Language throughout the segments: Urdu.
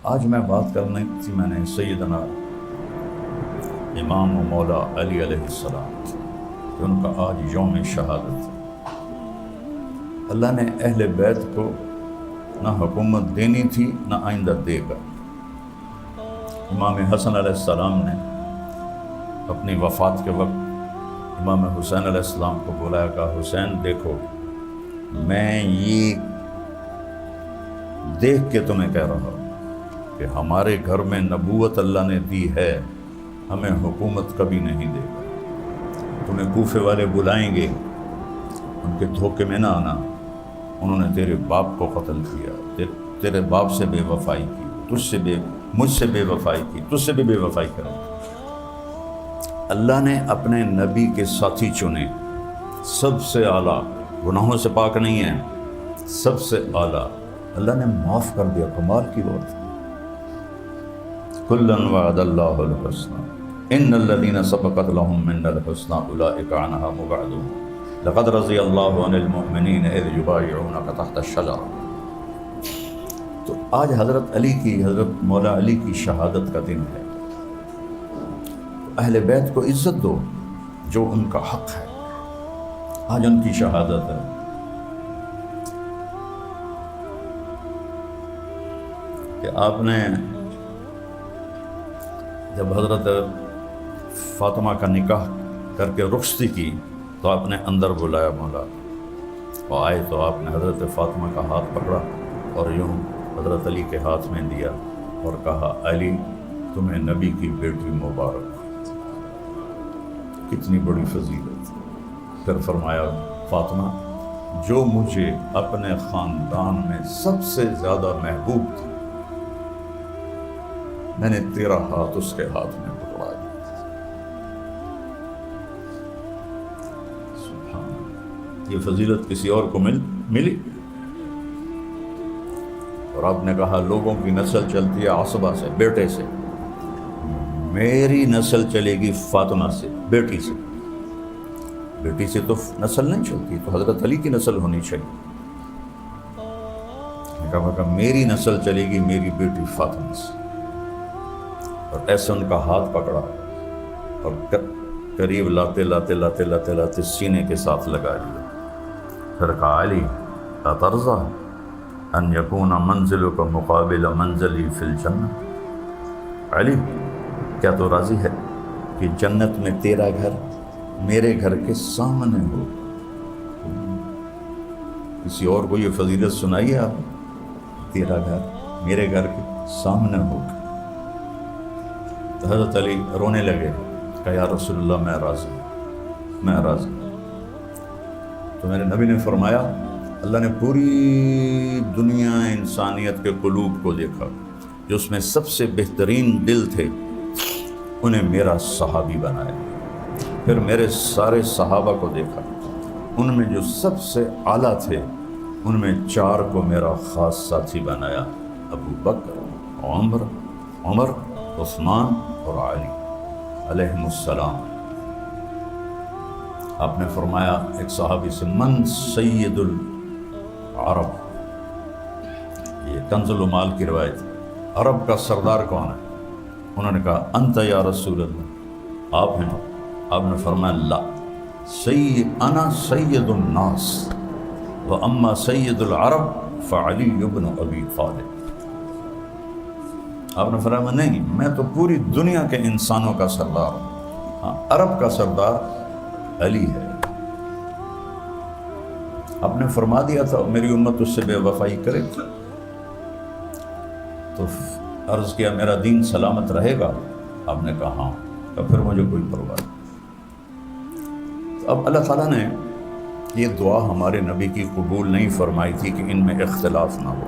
آج میں بات کرنے تھی میں نے سیدنا امام و مولا علی علیہ السلام کہ ان کا آج یوم شہادت ہے۔ اللہ نے اہل بیت کو نہ حکومت دینی تھی نہ آئندہ دے گا۔ امام حسن علیہ السلام نے اپنی وفات کے وقت امام حسین علیہ السلام کو بلایا، کہا حسین دیکھو میں یہ دیکھ کے تمہیں کہہ رہا ہوں کہ ہمارے گھر میں نبوت اللہ نے دی ہے، ہمیں حکومت کبھی نہیں دے گا۔ تمہیں کوفے والے بلائیں گے، ان کے دھوکے میں نہ آنا، انہوں نے تیرے باپ کو قتل کیا، تیرے باپ سے بے وفائی کی، مجھ سے بے وفائی کی، تجھ سے بھی بے وفائی کریں گے۔ اللہ نے اپنے نبی کے ساتھی چنے، سب سے اعلیٰ، گناہوں سے پاک نہیں ہے، سب سے اعلیٰ، اللہ نے معاف کر دیا۔ کمال کی بات، کلاً وعد اللہ الحسنى ان الذین سبقت لهم منا الحسنى اولئک عنہا مبعدون لقد رضی اللہ عن المؤمنین اذ یبایعونک تحت الشجرہ۔ تو آج حضرت مولا علی کی شہادت کا دن ہے۔ اہل بیت کو عزت دو جو ان کا حق ہے، آج ان کی شہادت ہے۔ کہ آپ نے جب حضرت فاطمہ کا نکاح کر کے رخصتی کی تو آپ نے اندر بلایا مولا، اور آئے تو آپ نے حضرت فاطمہ کا ہاتھ پکڑا اور یوں حضرت علی کے ہاتھ میں دیا اور کہا علی تمہیں نبی کی بیٹی مبارک۔ کتنی بڑی فضیلت۔ پھر فرمایا فاطمہ جو مجھے اپنے خاندان میں سب سے زیادہ محبوب تھی، میں نے تیرا ہاتھ اس کے ہاتھ میں پکڑا دیا۔ سبحان اللہ، یہ فضیلت کسی اور کو ملی؟ اور آپ نے کہا لوگوں کی نسل چلتی ہے عصبہ سے، بیٹے سے، میری نسل چلے گی فاطمہ سے، بیٹی سے۔ بیٹی سے تو نسل نہیں چلتی، تو حضرت علی کی نسل ہونی چاہیے۔ کہا میری نسل چلے گی میری بیٹی فاطمہ سے، اور ایسے ان کا ہاتھ پکڑا اور قریب لاتے لاتے لاتے لاتے لاتے سینے کے ساتھ لگا لیا۔ پھر کہا علی اترضی ان یکون منزلک مقابل منزلی فی الجنہ، علی کیا تو راضی ہے کہ جنت میں تیرا گھر میرے گھر کے سامنے ہو؟ کسی اور کو یہ فضیلت سنائیے آپ، تیرا گھر میرے گھر کے سامنے ہو۔ تو حضرت علی رونے لگے، کہا یا رسول اللہ میں راضی ہوں، میں راضی ہوں۔ تو میرے نبی نے فرمایا اللہ نے پوری دنیا انسانیت کے قلوب کو دیکھا، جو اس میں سب سے بہترین دل تھے انہیں میرا صحابی بنایا۔ پھر میرے سارے صحابہ کو دیکھا، ان میں جو سب سے اعلیٰ تھے ان میں 4 کو میرا خاص ساتھی بنایا، ابو بکر، عمر، عثمان اور علی علیہم السلام۔ آپ نے فرمایا ایک صحابی سے من سید العرب، یہ کنز المال کی روایت، عرب کا سردار کون ہے؟ انہوں نے کہا انت یا رسول اللہ، آپ ہیں۔ آپ نے فرمایا لا، انا سید الناس واما سید العرب فعلی بن ابی طالب۔ آپ نے فرمایا نہیں، میں تو پوری دنیا کے انسانوں کا سردار ہوں، ہاں عرب کا سردار علی ہے۔ آپ نے فرما دیا تھا میری امت اس سے بے وفائی کرے گی، تو عرض کیا میرا دین سلامت رہے گا؟ آپ نے کہا ہاں۔ تو پھر مجھے کوئی پرواہ نہیں۔ اب اللہ تعالیٰ نے یہ دعا ہمارے نبی کی قبول نہیں فرمائی تھی کہ ان میں اختلاف نہ ہو۔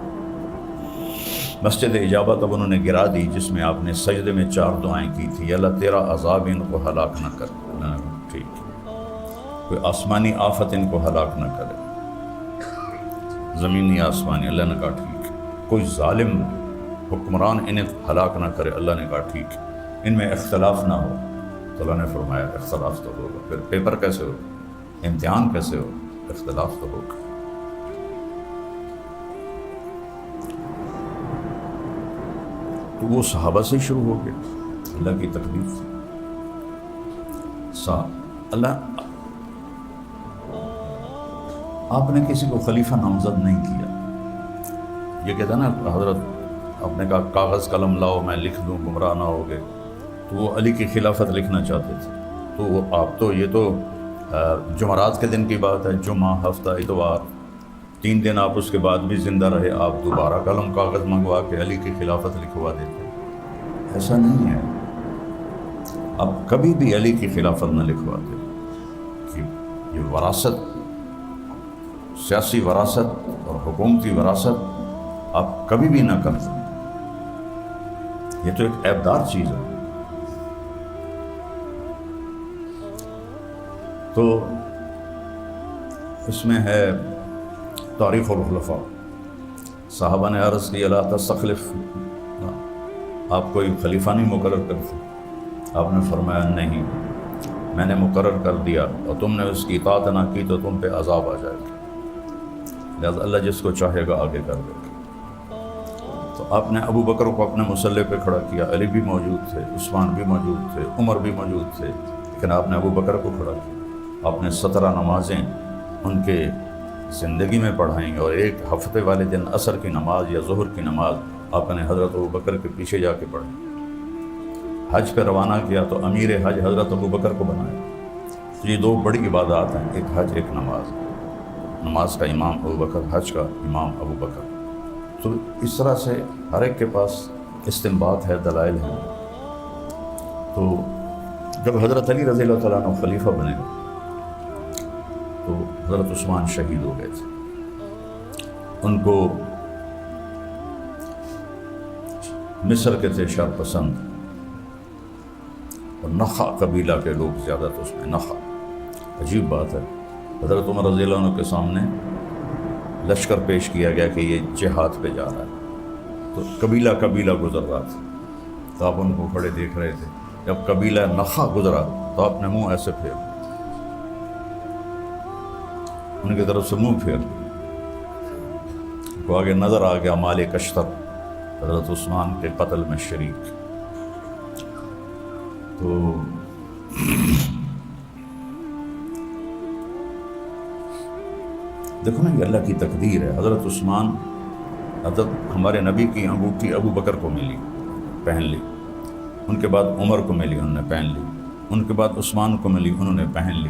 مسجد اجابت اب انہوں نے گرا دی، جس میں آپ نے سجدے میں 4 دعائیں کی تھی، اللہ تیرا عذاب ان کو ہلاک نہ کر، ٹھیک ہے، کوئی آسمانی آفت ان کو ہلاک نہ کرے، زمینی آسمانی، اللہ نے کہا ٹھیک، کوئی ظالم حکمران انہیں ہلاک نہ کرے، اللہ نے کہا ٹھیک، ان میں اختلاف نہ ہو۔ تو اللہ نے فرمایا اختلاف تو ہوگا، پھر پیپر کیسے ہو، امتحان کیسے ہو، اختلاف تو ہوگا۔ تو وہ صحابہ سے شروع ہو گیا، اللہ کی تقدیر سے۔ اللہ آپ نے کسی کو خلیفہ نامزد نہیں کیا۔ یہ کہتا نا حضرت، آپ نے کہا کاغذ قلم لاؤ میں لکھ دوں گمراہ نہ ہوگے، تو وہ علی کی خلافت لکھنا چاہتے تھے۔ تو وہ آپ تو یہ تو جمعرات کے دن کی بات ہے، جمعہ، ہفتہ، اتوار، 3 دن آپ اس کے بعد بھی زندہ رہے، آپ دوبارہ قلم کاغذ منگوا کے علی کی خلافت لکھوا دیتے۔ ایسا نہیں ہے، آپ کبھی بھی علی کی خلافت نہ لکھواتے کہ یہ وراثت، سیاسی وراثت اور حکومتی وراثت آپ کبھی بھی نہ کر سکتے، یہ تو ایک عیبدار چیز ہے۔ تو اس میں ہے تاریخ الخلفاء، صحابہ نے عرض کی لا تستخلف، آپ کوئی خلیفہ نہیں مقرر کرتے؟ آپ نے فرمایا نہیں، میں نے مقرر کر دیا اور تم نے اس کی اطاعت نہ کی تو تم پہ عذاب آ جائے گا، لہذا اللہ جس کو چاہے گا آگے کر دے گا۔ تو آپ نے ابو بکر کو اپنے مسلح پہ کھڑا کیا، علی بھی موجود تھے، عثمان بھی موجود تھے، عمر بھی موجود تھے، لیکن آپ نے ابو بکر کو کھڑا کیا۔ آپ نے 17 نمازیں ان کے زندگی میں پڑھائیں، اور ایک ہفتے والے دن عصر کی نماز یا ظہر کی نماز آپ نے حضرت ابو بکر کے پیچھے جا کے پڑھی۔ حج پہ روانہ کیا تو امیر حج حضرت ابو بکر کو بنایا۔ تو یہ 2 بڑی عبادات ہیں، ایک حج ایک نماز، نماز کا امام ابو بکر، حج کا امام ابو بکر۔ تو اس طرح سے ہر ایک کے پاس استنباط ہے، دلائل ہیں۔ تو جب حضرت علی رضی اللہ تعالیٰ عنہ خلیفہ بنے تو حضرت عثمان شہید ہو گئے تھے، ان کو مصر کے تھے شرپسند، اور نخع قبیلہ کے لوگ زیادہ تھے اس میں۔ نخع عجیب بات ہے، حضرت عمر رضی اللہ عنہ کے سامنے لشکر پیش کیا گیا کہ یہ جہاد پہ جا رہا ہے، تو قبیلہ قبیلہ گزر رہا تھا، تو آپ ان کو کھڑے دیکھ رہے تھے۔ جب قبیلہ نخع گزرا تو آپ نے منہ ایسے پھیر، ان کی طرف سے منہ پھیر، کو آگے نظر آ گیا مالک اشتر حضرت عثمان کے قتل میں شریک۔ تو دیکھو نا، یہ اللہ کی تقدیر ہے۔ حضرت عثمان، حضرت ہمارے نبی کی انگوٹھی ابو بکر کو ملی، پہن لی، ان کے بعد عمر کو ملی، انہوں نے پہن لی، ان کے بعد عثمان کو ملی، انہوں نے پہن لی،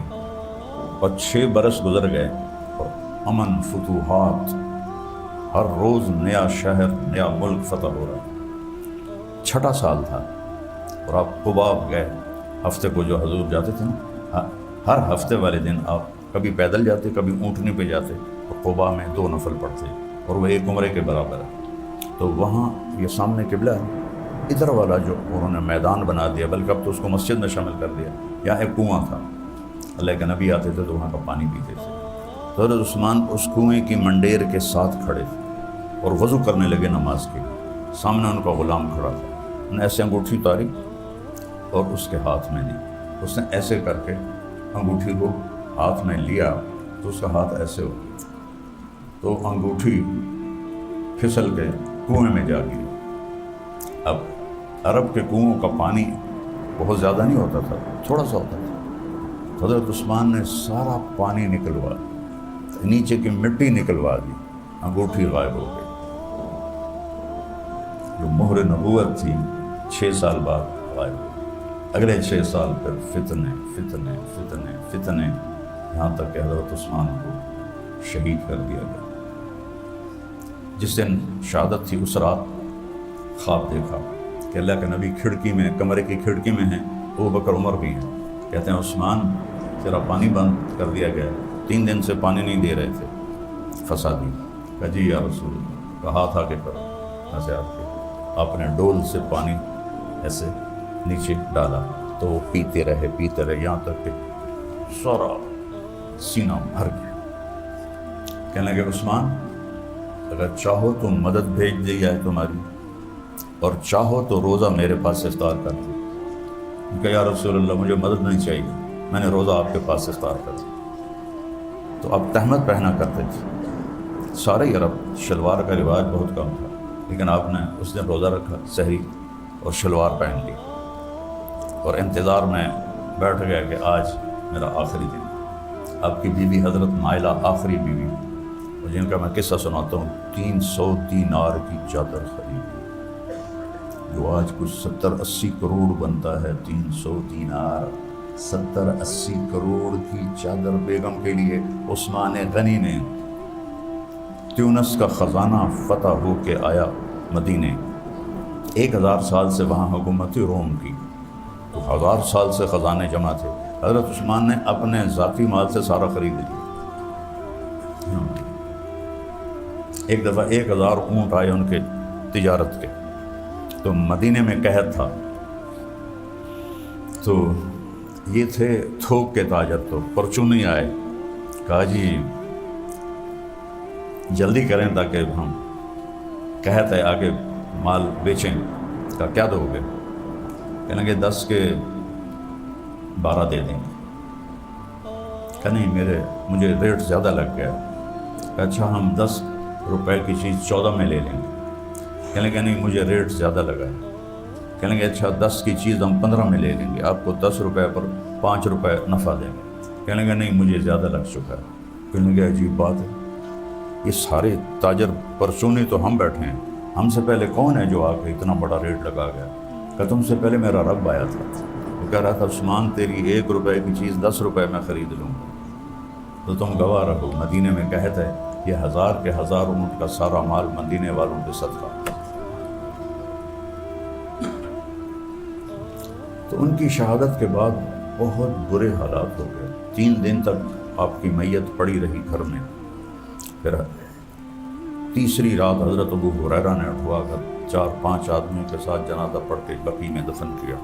اور 6 برس گزر گئے، اور امن، فتوحات، ہر روز نیا شہر، نیا ملک فتح ہو رہا۔ 6واں سال تھا، اور آپ قباء گئے، ہفتے کو جو حضور جاتے تھے نا، ہر ہفتے والے دن آپ کبھی پیدل جاتے، کبھی اونٹنی پہ جاتے، اور قباء میں 2 نفل پڑھتے، اور وہ 1 عمرے کے برابر ہے۔ تو وہاں یہ سامنے قبلہ ہے، ادھر والا جو انہوں نے میدان بنا دیا، بلکہ اب تو اس کو مسجد میں شامل کر دیا۔ یہاں ایک کنواں تھا، اللہ کے نبی آتے تھے تو وہاں کا پانی پیتے تھے۔ تو حضرت عثمان اس کنویں کی منڈیر کے ساتھ کھڑے تھے اور وضو کرنے لگے نماز کے، سامنے ان کا غلام کھڑا تھا، انہوں نے ایسے انگوٹھی اتاری اور اس کے ہاتھ میں دی، اس نے ایسے کر کے انگوٹھی کو ہاتھ میں لیا تو اس کا ہاتھ ایسے ہو گیا، تو انگوٹھی پھسل کے کنویں میں جا گئی۔ اب عرب کے کنووں کا پانی بہت زیادہ نہیں ہوتا تھا، تھوڑا سا ہوتا تھا۔ حضرت عثمان نے سارا پانی نکلوا دیا، نیچے کی مٹی نکلوا دی، انگوٹھی غائب ہو گئی۔ جو مہر نبوت تھی 6 سال بعد غائب ہو گئی۔ اگلے 6 سال پھر فتنے فتنے فتنے فتنے، یہاں تک کہ حضرت عثمان کو شہید کر دیا گیا۔ جس دن شہادت تھی اس رات خواب دیکھا کہ اللہ کے نبی کھڑکی میں، کمرے کی کھڑکی میں ہیں، ابو بکر عمر بھی ہیں، کہتے ہیں عثمان تیرا پانی بند کر دیا گیا، 3 دن سے پانی نہیں دے رہے تھے فسادی۔ کہا جی یا رسول اللہ، کہا تھا کہ کرو ایسے، آپ نے ڈول سے پانی ایسے نیچے ڈالا تو وہ پیتے رہے یہاں تک کہ سارا سینہ بھر گیا۔ کہنے لگے عثمان اگر چاہو تو مدد بھیج دی جائے تمہاری، اور چاہو تو روزہ میرے پاس افطار کر دو۔ کہ یا رسول اللہ مجھے مدد نہیں چاہیے، میں نے روزہ آپ کے پاس افطار کر دیا۔ تو آپ تہمت پہنا کرتے تھے، سارے عرب شلوار کا رواج بہت کم تھا، لیکن آپ نے اس دن روزہ رکھا، سحری اور شلوار پہن لی، اور انتظار میں بیٹھ گیا کہ آج میرا آخری دن۔ آپ کی بیوی حضرت نائلہ آخری بیوی، اور جن کا میں قصہ سناتا ہوں، 300 دینار کی چادر خریدی، جو آج کچھ 70-80 کروڑ بنتا ہے۔ 300 دینار، 70-80 کروڑ کی چادر بیگم کے لیے۔ عثمان غنی نے تیونس کا خزانہ فتح ہو کے آیا مدینے، 1000 سال سے وہاں حکومت تھی روم کی، تو 1000 سال سے خزانے جمع تھے۔ حضرت عثمان نے اپنے ذاتی مال سے سارا خرید لیا۔ ایک دفعہ 1000 اونٹ آئے ان کے تجارت کے، تو مدینے میں قحط تھا، تو یہ تھے تھوک کے تاجر، تو پرچونی آئے، کہا جی جلدی کریں تاکہ ہم قحط ہے آگے مال بیچیں۔ کہا کیا دو گے؟ کہنے لگے 10 کے 12 دے دیں گے۔ کہا نہیں مجھے ریٹ زیادہ لگ گیا۔ کہا اچھا ہم 10 روپے کی چیز 14 میں لے لیں گے۔ کہنے لگے نہیں مجھے ریٹ زیادہ لگا ہے۔ کہنے لگے اچھا 10 کی چیز ہم 15 میں لے لیں گے، آپ کو 10 روپے پر 5 روپے نفع دیں گے۔ کہنے لگے نہیں مجھے زیادہ لگ چکا ہے۔ کہنے لگے عجیب بات ہے، یہ سارے تاجر پرچونے تو ہم بیٹھے ہیں، ہم سے پہلے کون ہے جو آ کے اتنا بڑا ریٹ لگا گیا؟ کہ تم سے پہلے میرا رب آیا تھا، وہ کہہ رہا تھا عثمان تیری 1 روپے کی چیز 10 روپے میں خرید لوں گا، تو تم گواہ رہو۔ مدینے میں کہت ہے یہ 1000 کے 1000 اونٹ کا سارا مال مدینے والوں کے صدقہ۔ تو ان کی شہادت کے بعد بہت برے حالات ہو گئے، 3 دن تک آپ کی میت پڑی رہی گھر میں۔ پھر تیسری رات حضرت ابو ہریرہ نے اٹھوا کر 4-5 آدمیوں کے ساتھ جنازہ پڑھ کے بقیع میں دفن کیا۔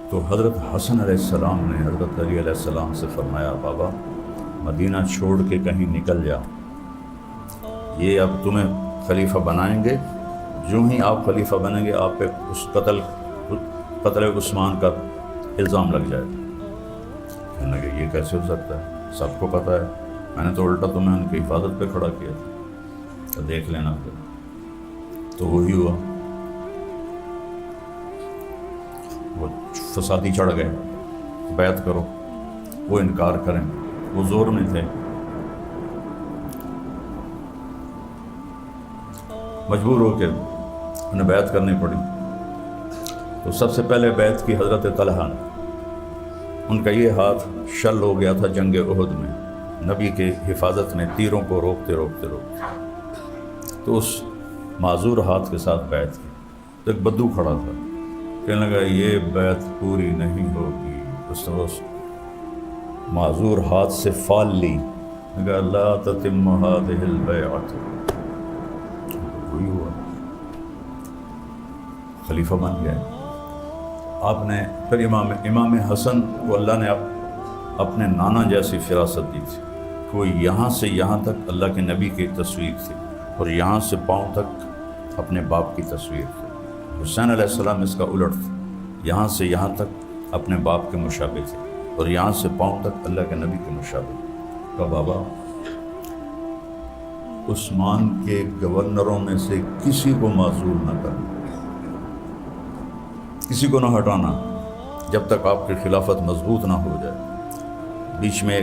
تو حضرت حسن علیہ السلام نے حضرت علی علیہ السلام سے فرمایا بابا مدینہ چھوڑ کے کہیں نکل جا، یہ اب تمہیں خلیفہ بنائیں گے، جو ہی آپ خلیفہ بنیں گے آپ پہ اس قتل عثمان کا الزام لگ جائے۔ کہنے لگے یہ کیسے ہو سکتا ہے، سب کو پتہ ہے، میں نے تو الٹا تمہیں ان کی حفاظت پہ کھڑا کیا تھا، تو دیکھ لینا پھر۔ تو وہی ہوا، وہ فسادی چڑھ گئے، بیعت کرو، وہ انکار کریں، وہ زور میں تھے، مجبور ہو کے انہیں بیعت کرنی پڑی۔ تو سب سے پہلے بیعت کی حضرت طلحہ نے، ان کا یہ ہاتھ شل ہو گیا تھا جنگ احد میں، نبی کے حفاظت میں تیروں کو روکتے روکتے تو اس معذور ہاتھ کے ساتھ بیعت کی۔ تو ایک بدو کھڑا تھا، کہنے لگا یہ بیعت پوری نہیں ہوگی۔ اس نے اس معذور ہاتھ سے فال لی، کہا لا تتم هذه البیعۃ، وہی ہوا، خلیفہ بن گئے۔ آپ نے پھر امام حسن کو اللہ نے اپنے نانا جیسی فراست دی تھی، کوئی یہاں سے یہاں تک اللہ کے نبی کی تصویر تھی، اور یہاں سے پاؤں تک اپنے باپ کی تصویر تھی۔ حسین علیہ السلام اس کا الٹ تھا، یہاں سے یہاں تک اپنے باپ کے مشابہ تھے، اور یہاں سے پاؤں تک اللہ کے نبی کے مشابہ۔ کہا بابا عثمان کے گورنروں میں سے کسی کو معزول نہ کرنا، کسی کو نہ ہٹانا جب تک آپ کی خلافت مضبوط نہ ہو جائے۔ بیچ میں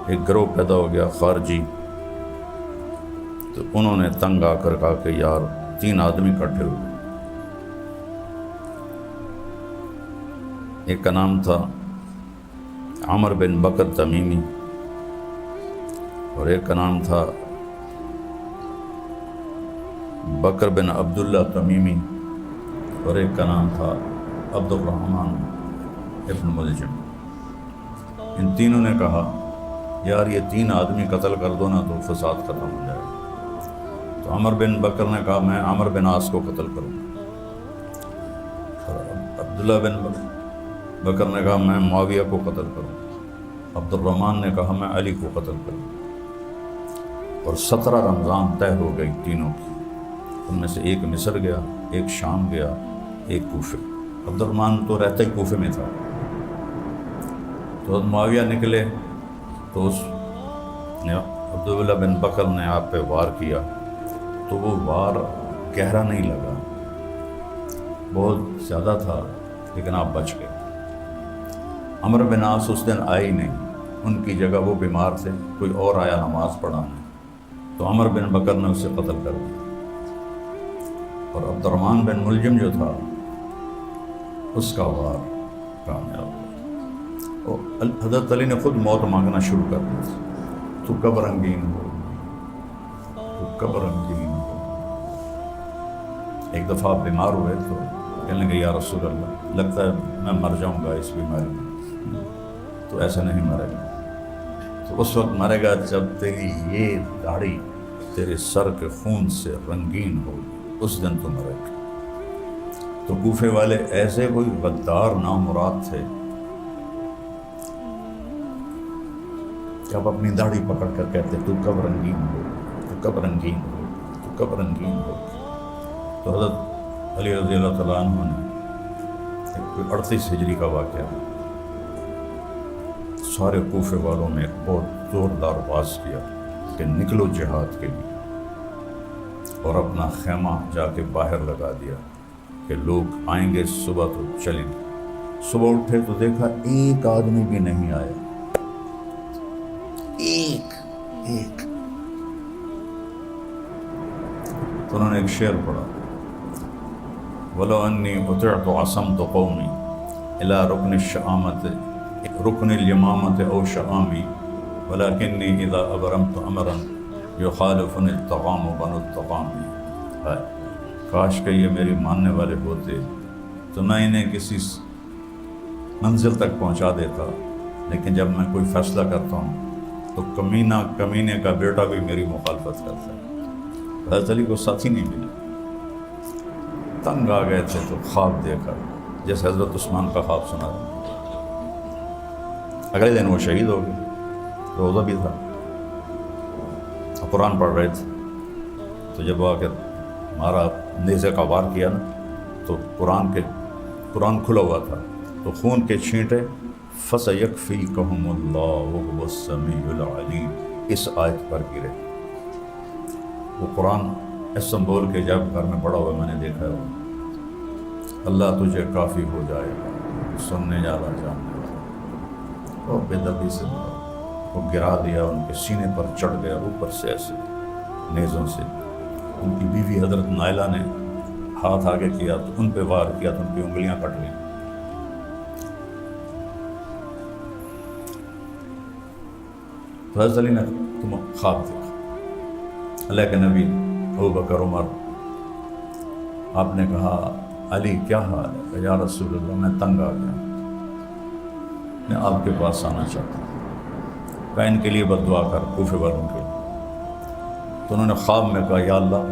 ایک گروہ پیدا ہو گیا خارجی، تو انہوں نے تنگ آ کر کہا کہ یار 3 آدمی اکٹھے ہوئے، ایک کا نام تھا عمر بن بکر تمیمی، اور ایک کا نام تھا بکر بن عبداللہ تمیمی، اور ایک کا نام تھا عبد الرحمن ابن ملجم۔ ان تینوں نے کہا یار یہ 3 آدمی قتل کر دو نا تو فساد ختم ہو جائے گا۔ تو عمر بن بکر نے کہا میں عمر بن عاص کو قتل کروں گا، اور عبداللہ بن بکر نے کہا میں معاویہ کو قتل کروں گا، عبد الرحمن نے کہا میں علی کو قتل کروں گا۔ اور 17 رمضان طے ہو گئی تینوں کی، ان میں سے ایک مصر گیا، ایک شام گیا، ایک کوفے۔ عبد الرحمن تو رہتا ہی کوفے میں تھا۔ تو معاویہ نکلے تو اس نے عبداللہ بن بکر نے آپ پہ وار کیا، تو وہ وار گہرا نہیں لگا، بہت زیادہ تھا لیکن آپ بچ گئے۔ عمرو بن عاص اس دن آئے ہی نہیں، ان کی جگہ وہ بیمار تھے، کوئی اور آیا نماز پڑھانے، تو عمرو بن بکر نے اسے قتل کر دیا، اور عبد الرحمن بن ملجم جو تھا اس کا وار کامیاب ہوا۔ اور حضرت علی نے خود موت مانگنا شروع کر دی تھی، تو کب رنگین ہو، تو کب رنگین ہو۔ ایک دفعہ آپ بیمار ہوئے تو کہنے لگے یا رسول اللہ لگتا ہے میں مر جاؤں گا اس بیماری میں، تو ایسا نہیں مرے گا، تو اس وقت مرے گا جب تیری یہ داڑھی تیرے سر کے خون سے رنگین ہوگی، اس دن تو مرے گا۔ تو کوفے والے ایسے کوئی غدار نامراد تھے کہ اب اپنی داڑھی پکڑ کر کہتے تو کب رنگین ہو، تو کب رنگین ہو، تو کب رنگین ہو۔ تو حضرت علی رضی اللہ تعالیٰ عنہ نے 38 ہجری کا واقعہ، سارے کوفے والوں نے بہت زوردار باز کیا کہ نکلو جہاد کے لیے، اور اپنا خیمہ جا کے باہر لگا دیا کہ لوگ آئیں گے صبح تو چلیں گے۔ صبح اٹھے تو دیکھا ایک آدمی بھی نہیں آیا، ایک تو انہوں نے ایک شعر پڑھا، وَلَوْ أَنِّي أُطِعْتُ عَصَمْتُ قَوْمِي إِلَىٰ رُكْنِ الشَّآمَةِ رُكْنِ الْيَمَامَةِ أَوْ شَآمِي وَلَكِنِّي إِذَا أَبْرَمْتُ أَمْرًا يُخَالِفُنِي الطَّغَامُ بَنُو الطَّغَامِ۔ کاش کہ یہ میری ماننے والے ہوتے تو میں انہیں کسی منزل تک پہنچا دیتا، لیکن جب میں کوئی فیصلہ کرتا ہوں تو کمینے کا بیٹا بھی میری مخالفت کرتا ہے۔ حضرت علی کو ساتھی نہیں ملا، تنگ آ گئے تھے تو خواب دیکھا، جیسے حضرت عثمان کا خواب سنا رہا۔ اگلے دن وہ شہید ہو گئے، روزہ بھی تھا، قرآن پڑھ رہے تھے، تو جب آ کے ہمارا نیزے کا وار کیا نا تو قرآن کھلا ہوا تھا، تو خون کے چھینٹے فَسَيَكْفِيكَهُمُ اللَّهُ وَهُوَ السَّمِيعُ الْعَلِيمُ اس آیت پر گرے۔ وہ قرآن اسم بول کے جب گھر میں پڑا ہوا میں نے دیکھا ہے، اللہ تجھے کافی ہو جائے گا، سننے جانا جاننے والا، اور بے دردی سے وہ گرا دیا، ان کے سینے پر چڑھ گیا اوپر سے ایسے نیزوں سے۔ ان کی بیوی حضرت نائلہ نے ہاتھ آگے کیا تو ان پہ وار کیا تو ان کی انگلیاں کٹ گئیں۔ تو حضرت علی نے تم خواب دیکھا، اللہ کے نبی ابوبکر عمر، آپ نے کہا علی کیا حال ہے؟ کہ یا رسول اللہ میں تنگ آ گیا، میں آپ کے پاس آنا چاہتا ہوں، کہ ان کے لیے بد دعا کر، کوفے والوں کے لیے۔ تو انہوں نے خواب میں کہا یا اللہ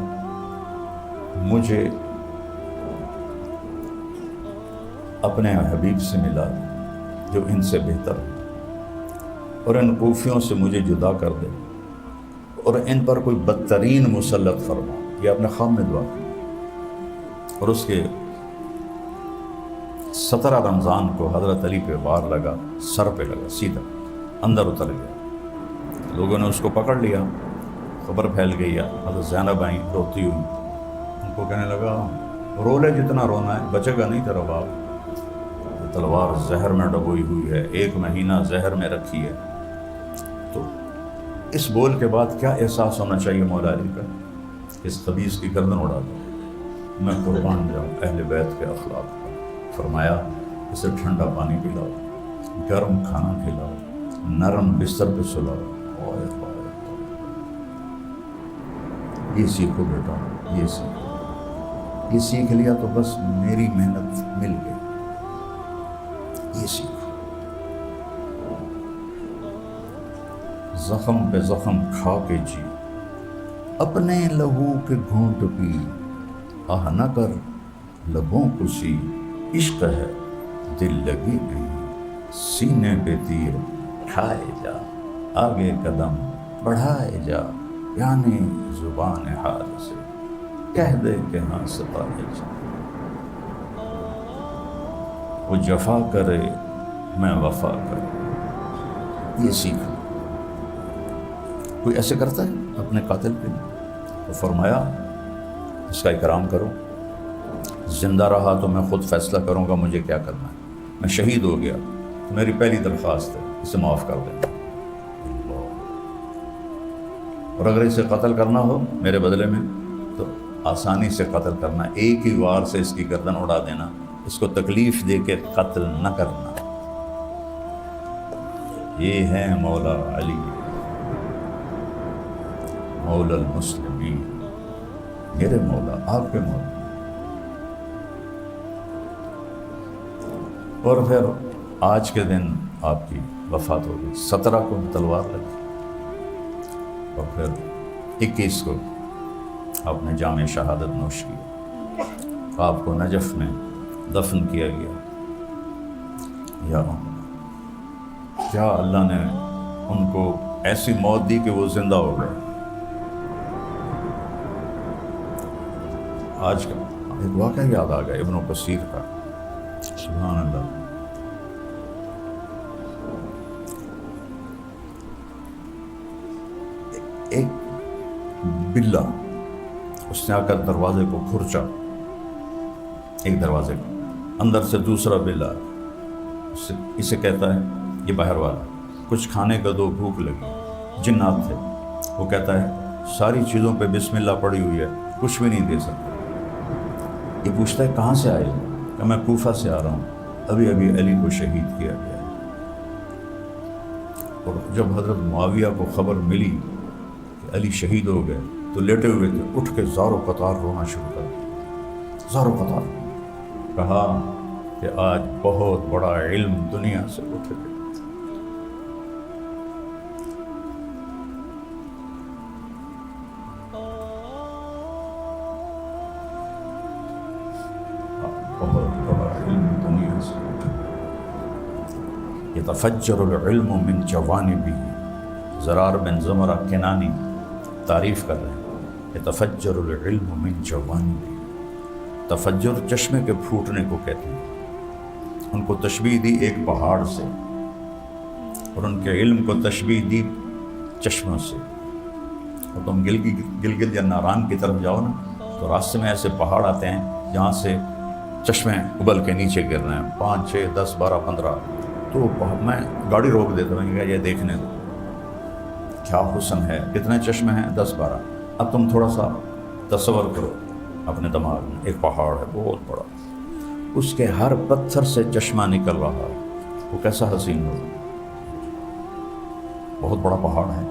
مجھے اپنے حبیب سے ملا دے جو ان سے بہتر ہے، اور ان کوفیوں سے مجھے جدا کر دے، اور ان پر کوئی بدترین مسلط فرما۔ یہ اپنے خواب میں دعا کی، اور اس کے 17 رمضان کو حضرت علی پہ وار لگا، سر پہ لگا، سیدھا اندر اتر گیا۔ لوگوں نے اس کو پکڑ لیا، خبر پھیل گئی، حضرت زینب آئیں روتی ہوئی، ان کو کہنے لگا رو لے جتنا رونا ہے، بچے گا نہیں تیرا باپ، تلوار زہر میں ڈبوئی ہوئی ہے، 1 مہینہ زہر میں رکھی ہے۔ تو اس بول کے بعد کیا احساس ہونا چاہیے مولا علی کا؟ اس خبیث کی گردن اڑا دو، میں قربان جاؤں اہل بیت کے اخلاق پر۔ فرمایا اسے ٹھنڈا پانی پلاؤ، گرم کھانا کھلاؤ، نرم بستر پہ سلاؤ، یہ سیکھو بیٹا، یہ سیکھو، یہ سیکھ لیا تو بس میری محنت مل گئی، یہ سیکھو۔ زخم پہ زخم کھا کے جی، اپنے لہو کے گھونٹ پی، آہ نہ کر لبوں کو سی، عشق ہے دل لگی نہیں، سینے پہ تیر کھائے جا، آگے قدم بڑھائے جا، یعنی زبان حال سے کہہ دے کہ ہاں ستائے جا، وہ جفا کرے میں وفا کروں، یہ سیکھو۔ کوئی ایسے کرتا ہے اپنے قاتل پہ؟ تو فرمایا اس کا اکرام کروں. زندہ رہا تو میں خود فیصلہ کروں گا مجھے کیا کرنا ہے. میں شہید ہو گیا تو میری پہلی درخواست ہے اسے معاف کر دیں. اور اگر اسے قتل کرنا ہو میرے بدلے میں تو آسانی سے قتل کرنا، ایک ہی وار سے اس کی گردن اڑا دینا، اس کو تکلیف دے کے قتل نہ کرنا. یہ ہے مولا علی مولا المسلمین، میرے مولا، آپ کے مولا. اور پھر آج کے دن آپ کی وفات ہو گئی. 17 کو تلوار لگی اور پھر 21 کو آپ نے جام شہادت نوش کیا. آپ کو نجف میں دفن کیا گیا. یا کیا اللہ نے ان کو ایسی موت دی کہ وہ زندہ ہو گئے. آج کا ایک واقعہ یاد آ گیا ابن کثیر کا. سبحان اللہ. ایک بلّا اس نے آ کر دروازے کو کھرچا، ایک دروازے کو، اندر سے دوسرا بلّا اسے کہتا ہے، یہ باہر والا، کچھ کھانے کا دو، بھوک لگی. جنات تھے. وہ کہتا ہے ساری چیزوں پہ بسم اللہ پڑی ہوئی ہے، کچھ بھی نہیں دے سکتا. یہ پوچھتا ہے کہاں سے آئے؟ کہ میں کوفہ سے آ رہا ہوں، ابھی ابھی علی کو شہید کیا گیا. اور جب حضرت معاویہ کو خبر ملی کہ علی شہید ہو گئے تو لیٹے ہوئے تھے، اٹھ کے زارو قطار رونا شروع کر دیا. زارو قطار کہا کہ آج بہت بڑا علم دنیا سے اٹھ گیا. یتفجر العلم من جوانبہ. زرار بن زمرہ کنانی تعریف کر رہے ہیں، یتفجر العلم من جوانبہ. تفجر چشمے کے پھوٹنے کو کہتے ہیں. ان کو تشبیہ دی ایک پہاڑ سے، اور ان کے علم کو تشبیہ دی چشموں سے. اور تم گلگت یا ناران کی طرف جاؤ نا تو راستے میں ایسے پہاڑ آتے ہیں جہاں سے چشمے ابل کے نیچے گر رہے ہیں، 5 6 10 12 15. تو میں گاڑی روک دیتا ہوں کہ یہ دیکھنے دو کیا حسن ہے، کتنے چشمے ہیں، 10 12. اب تم تھوڑا سا تصور کرو اپنے دماغ میں، ایک پہاڑ ہے بہت بڑا، اس کے ہر پتھر سے چشمہ نکل رہا ہے. وہ کیسا حسین ہو، بہت بڑا پہاڑ ہے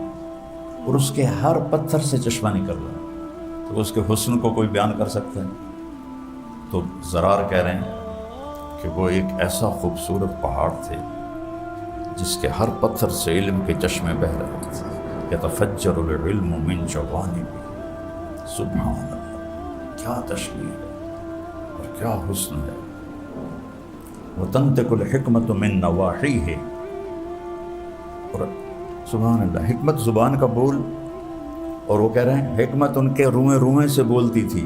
اور اس کے ہر پتھر سے چشمہ نکل رہا ہے. تو اس کے حسن کو کوئی بیان کر سکتا ہے؟ تو زرار کہہ رہے ہیں کہ وہ ایک ایسا خوبصورت پہاڑ تھے جس کے ہر پتھر سے علم کے چشمے بہ رہے تھے. یتفجر العلم من جوانبہ. سبحان اللہ، کیا تشبیہ ہے اور کیا حسن ہے. وتنطق الحکمت من نواحیہ. اور سبحان اللہ، حکمت زبان کا بول. اور وہ کہہ رہے ہیں حکمت ان کے روئیں روئیں سے بولتی تھی،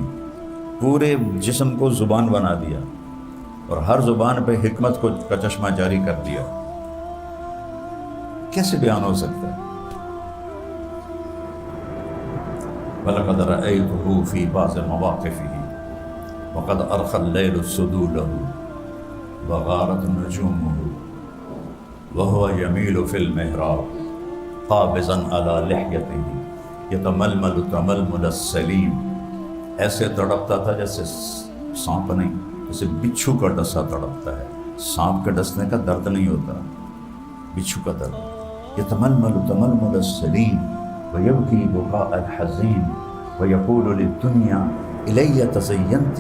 پورے جسم کو زبان بنا دیا اور ہر زبان پہ حکمت کا چشمہ جاری کر دیا. کیسے بیان ہو سکتا ہے؟ وَلَقَدْ رَأَيْتُهُ فِي بَعْضِ مَوَاقِفِهِ وَقَدْ أَرْخَى اللَّيْلُ سُدُولَهُ وَغَارَتْ نُجُومُهُ وَهُوَ يَمِيلُ فِي الْمِحْرَابِ قَابِضًا عَلَى لِحْيَتِهِ يَتَمَلْمَلُ تَمَلْمُلَ السَّلِيمِ. ایسے تڑپتا تھا جیسے سانپ نہیں، جیسے بچھو کا ڈسا تڑپتا ہے. سانپ کے ڈسنے کا درد نہیں ہوتا، بچھو کا درد. يتململ تململ السليم ويبكي بكاء الحزين ويقول للدنيا إلي تزينت،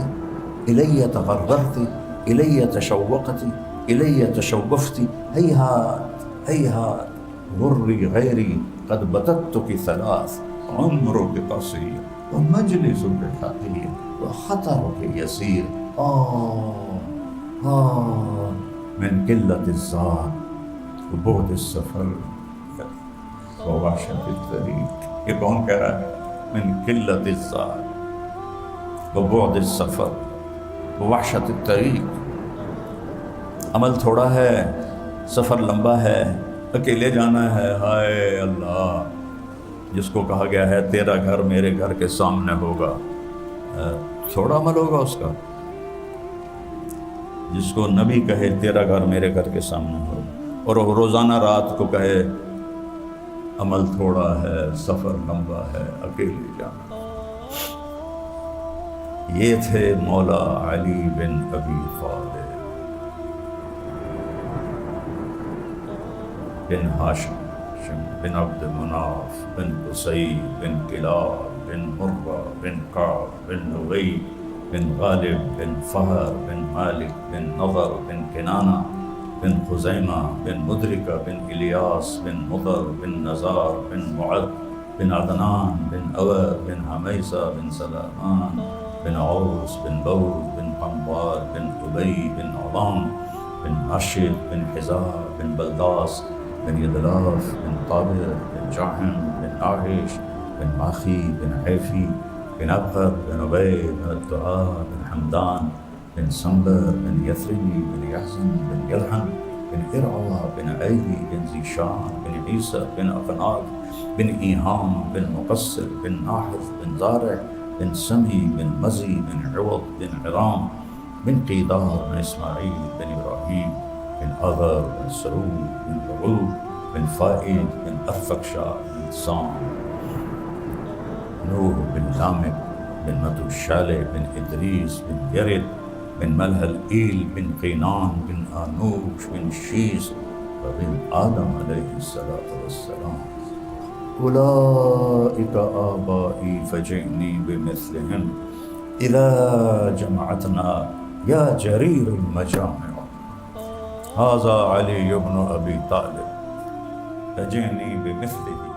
إلي تغررت، إلي تشوقت، إلي تشوفت، هيهات هيهات غري غيري قد بتتك 3 عمرك قصير ومجلسك حقير وخطرك يسير. من قلة الزاد وبعد السفر ووحشة الطريق. یہ کون کہہ رہا ہے؟ من قلة الزاد وبعد السفر ووحشة الطريق. عمل تھوڑا ہے، سفر لمبا ہے، اکیلے جانا ہے. ہائے اللہ، جس کو کہا گیا ہے تیرا گھر میرے گھر کے سامنے ہوگا، تھوڑا عمل ہوگا اس کا؟ جس کو نبی کہے تیرا گھر میرے گھر کے سامنے ہو، اور وہ روزانہ رات کو کہے عمل تھوڑا ہے، سفر لمبا ہے، اکیلے جانا۔ یہ تھے مولا علی بن ابی طالب بن ہاشم بن عبد مناف بن قصی بن کلاب بن مرہ بن کعب بن لغی بن غالب بن فہر بن مالک بن نضر بن کنانہ بن خزیمہ بن مدرکہ بن الیاس بن مضر بن نزار بن معد بن عدنان بن اویر بن حمیسہ بن سلامان بن عوس بن بوز بن قنبار بن عبی بن عظام بن ناشد بن حزار بن بلداس بن یدلاف بن طابر بن جاحم بن عاہش بن ماخی بن حیفی بن ابہر بن عبید بن الدعاء بن حمدان بن سنبر بن یثربی بن یحزن بن یلحن بن ارعا بن عیدی بن زیشان بن عیسیٰ بن افناق بن ایہام بن مقصر بن ناحث بن زارع بن سمی بن مزی بن عوض بن عرام بن قیدار بن اسماعیل بن ابراہیم بن اغر بن سرود بن رعوب بن فائد بن ارفقشا بن سام نوح بن لامک بن متوشالح بن ادریس بن یرد بن ملهلئیل بن قینان بن آنوش بن شیس وبن آدم علیہ الصلاۃ والسلام اولئک آبائی فجئنی بمثلہم اذا جمعتنا یا جریر المجامع هذا علی بن ابی طالب فجئنی بمثلہ